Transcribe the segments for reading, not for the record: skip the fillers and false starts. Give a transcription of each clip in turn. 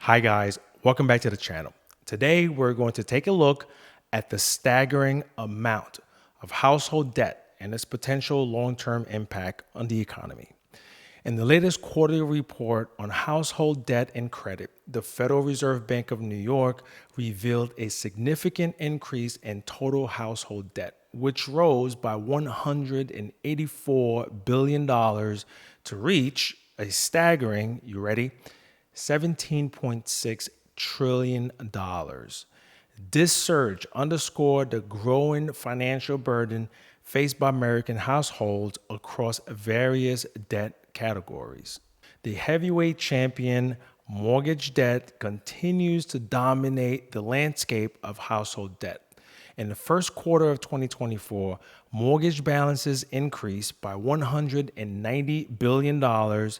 Hi guys, welcome back to the channel. Today we're going to take a look at the staggering amount of household debt and its potential long-term impact on the economy. In the latest quarterly report on household debt and credit, the Federal Reserve Bank of New York revealed a significant increase in total household debt, which rose by $184 billion to reach a staggering, you ready, $17.6 trillion. This surge underscored the growing financial burden faced by American households across various debt categories. The heavyweight champion, mortgage debt, continues to dominate the landscape of household debt. In the first quarter of 2024, mortgage balances increased by $190 billion,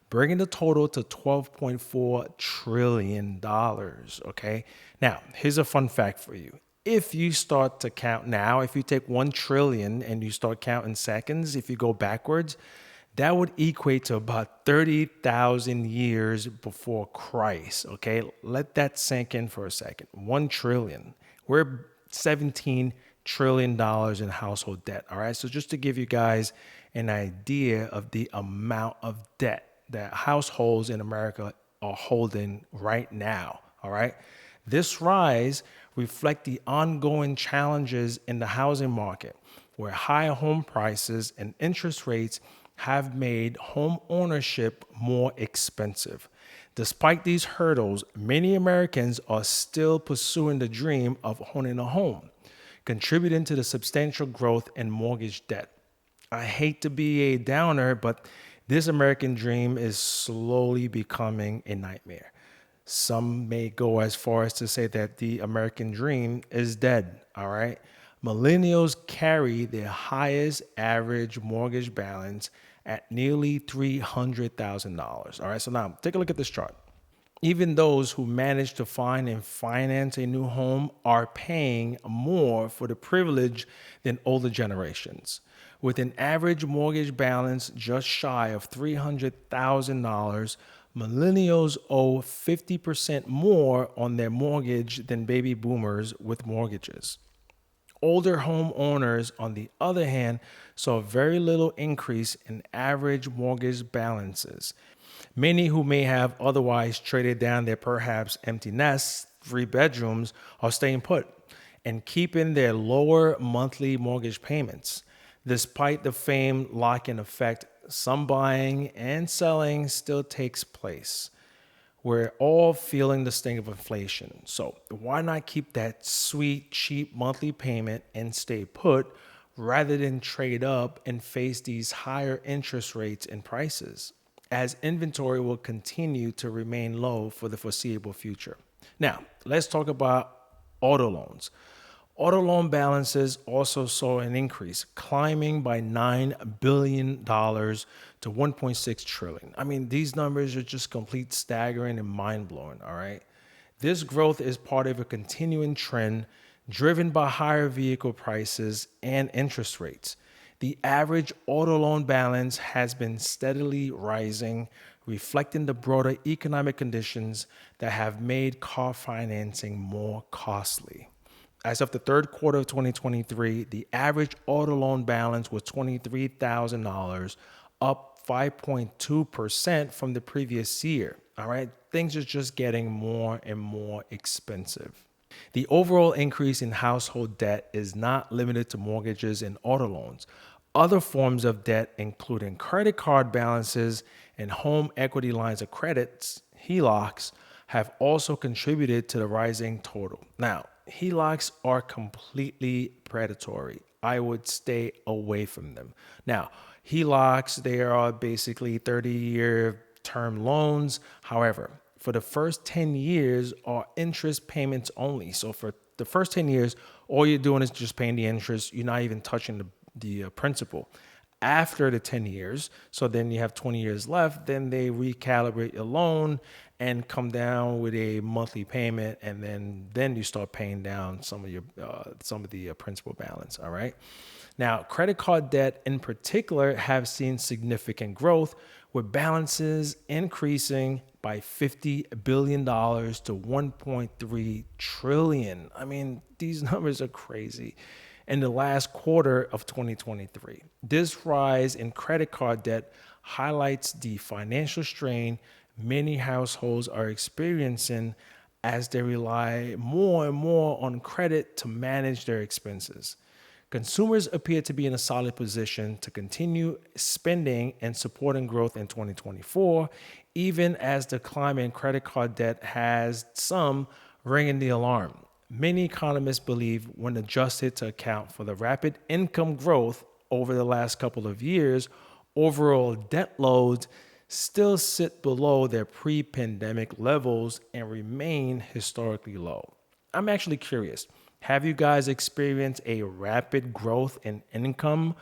bringing the total to $12.4 trillion, okay? Now, here's a fun fact for you. If you start to count now, if you take 1 trillion and you start counting seconds, if you go backwards, that would equate to about 30,000 years before Christ, okay? Let that sink in for a second. 1 trillion. We're $17 trillion in household debt, all right? So just to give you guys an idea of the amount of debt that households in America are holding right now, all right? This rise reflects the ongoing challenges in the housing market, where high home prices and interest rates have made home ownership more expensive. Despite these hurdles, many Americans are still pursuing the dream of owning a home, contributing to the substantial growth in mortgage debt. I hate to be a downer, but this American dream is slowly becoming a nightmare. Some may go as far as to say that the American dream is dead, all right? Millennials carry their highest average mortgage balance at nearly $300,000, all right? So now take a look at this chart. Even those who manage to find and finance a new home are paying more for the privilege than older generations. With an average mortgage balance just shy of $300,000, millennials owe 50% more on their mortgage than baby boomers with mortgages. Older homeowners, on the other hand, saw very little increase in average mortgage balances. Many who may have otherwise traded down their perhaps empty nests, 3 bedrooms, are staying put and keeping their lower monthly mortgage payments. Despite the famed lock-in effect, some buying and selling still takes place. We're all feeling the sting of inflation. So why not keep that sweet, cheap monthly payment and stay put rather than trade up and face these higher interest rates and prices, as inventory will continue to remain low for the foreseeable future. Now, let's talk about auto loans. Auto loan balances also saw an increase, climbing by $9 billion to $1.6 trillion. I mean, these numbers are just complete staggering and mind-blowing, all right? This growth is part of a continuing trend driven by higher vehicle prices and interest rates. The average auto loan balance has been steadily rising, reflecting the broader economic conditions that have made car financing more costly. As of the third quarter of 2023, the average auto loan balance was $23,000, up 5.2% from the previous year. All right, things are just getting more and more expensive. The overall increase in household debt is not limited to mortgages and auto loans. Other forms of debt, including credit card balances and home equity lines of credits, HELOCs, have also contributed to the rising total. Now, HELOCs are completely predatory. I would stay away from them. Now, HELOCs, they are basically 30-year term loans. However, for the first 10 years are interest payments only. So for the first 10 years, all you're doing is just paying the interest. You're not even touching the principal. After the 10 years, so then you have 20 years left, then they recalibrate your loan and come down with a monthly payment, and then you start paying down some of the principal balance, all right? Now, credit card debt in particular have seen significant growth, with balances increasing by $50 billion to $1.3 trillion. I mean, these numbers are crazy. In the last quarter of 2023, this rise in credit card debt highlights the financial strain many households are experiencing as they rely more and more on credit to manage their expenses. Consumers appear to be in a solid position to continue spending and supporting growth in 2024, even as the climb in credit card debt has some ringing the alarm. Many economists believe, when adjusted to account for the rapid income growth over the last couple of years, overall debt loads still sit below their pre-pandemic levels and remain historically low. I'm actually curious. Have you guys experienced a rapid growth in income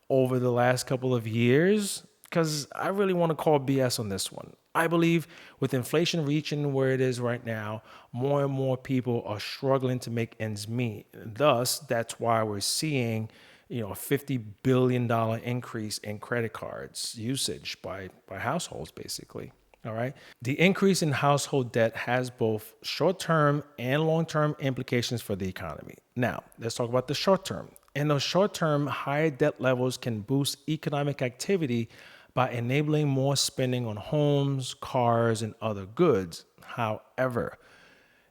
over the last couple of years? Because I really want to call BS on this one. I believe with inflation reaching where it is right now, more and more people are struggling to make ends meet. Thus, that's why we're seeing a $50 billion increase in credit cards usage by households, basically. All right. The increase in household debt has both short-term and long-term implications for the economy. Now, let's talk about the short term. In the short term, higher debt levels can boost economic activity by enabling more spending on homes, cars, and other goods. However,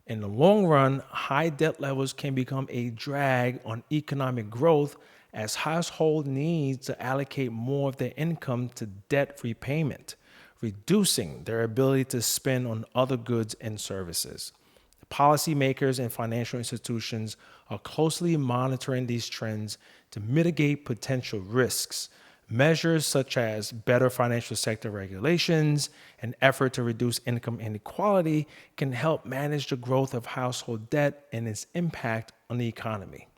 in the long run, high debt levels can become a drag on economic growth as households need to allocate more of their income to debt repayment, reducing their ability to spend on other goods and services. Policymakers and financial institutions are closely monitoring these trends to mitigate potential risks. Measures such as better financial sector regulations and effort to reduce income inequality can help manage the growth of household debt and its impact on the economy.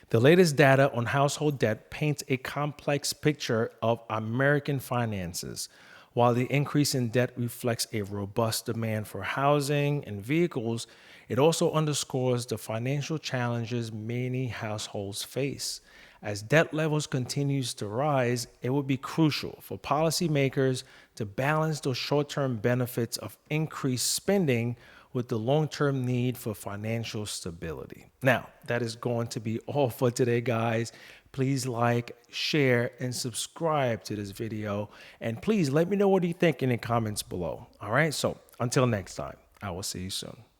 The latest data on household debt paints a complex picture of American finances. While the increase in debt reflects a robust demand for housing and vehicles, it also underscores the financial challenges many households face. As debt levels continues to rise, it will be crucial for policymakers to balance the short-term benefits of increased spending with the long-term need for financial stability. Now, that is going to be all for today, guys. Please like, share, and subscribe to this video. And please let me know what you think in the comments below. All right, so until next time, I will see you soon.